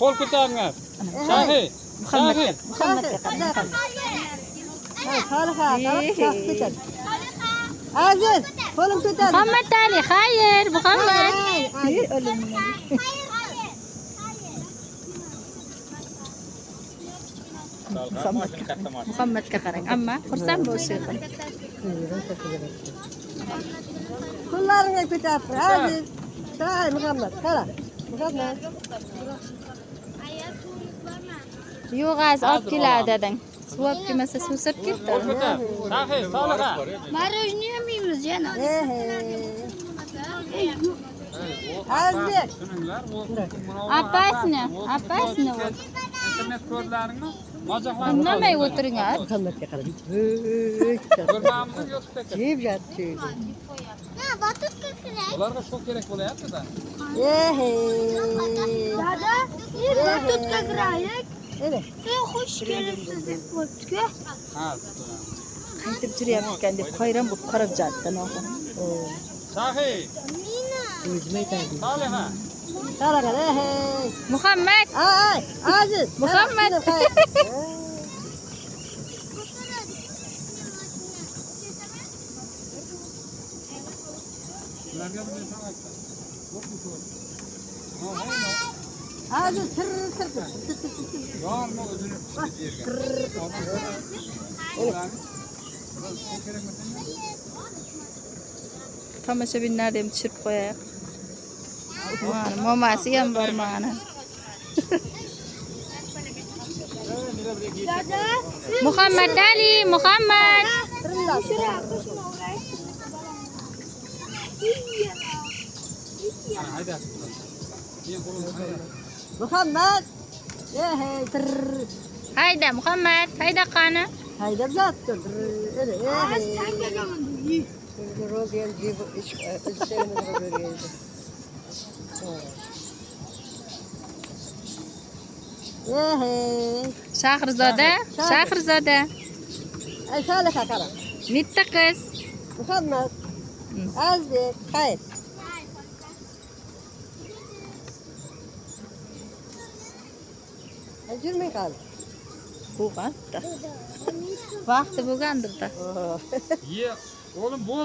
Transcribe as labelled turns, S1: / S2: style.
S1: qo'l ko'taringlar. Shahi.
S2: Muhammadga qarang. Soliha, ko'tar. Aziz, qo'lim ko'tar.
S3: Muhammad Ali, xayr, Muhammad. Muhammadga qarang, amma xursand bo'lsin.
S2: Qo'llaringga ko'tar. Aziz. Qara Muhammad, qara. Muhammad.
S3: Yo'q, az olib keladi dadang. Suv olib kelmasa suv sirib ketdi.
S1: Qo'l ko'tar. Shahi, Soliha.
S4: Marojni yemeymiz yana.
S2: Aziz.
S1: Tushuninglar,
S3: Appasini.
S1: internet kodlarini mojaxlar.
S3: Indamay o'tiringlar.
S2: Muhammadga qarang.
S1: Ko'rmamizni YouTube'da.
S2: Yeb yotdi.
S4: Ha, batık kırkırek.
S1: Ularga shu kerak bo'layapti-da.
S4: Dada, bir batık kırkırek.
S2: Evet.
S4: Hoş gelipsiz deb bo'pti-ku.
S1: Ha.
S3: Qaytib jiryapti ekan deb hayron bo'lib qarab jatdi noxir.
S1: Shahi. Soliha.
S2: Qara qara.
S3: Muhammad.
S2: Ay, Aziz.
S3: Muhammad.
S2: Aziz tır.
S1: Yorma o'zini
S3: Tomoshabinlarni ham tushirib qo'yay. Mana momasi ham bor mana. Muhammad Ali, Muhammad.
S1: hayda.
S2: Muhammad. Tır.
S3: Hayda Muhammad, hayda qani.
S2: Haydab yotdi.
S3: Shahrizoda.
S2: Soliha qara.
S3: Bitta qiz.
S2: Muhammad. Aziz, xayr. Jurmay qoldi.
S3: Bo'lganda. Vaqti bo'lgandir-da.
S1: Ye, o'g'lim bo'l.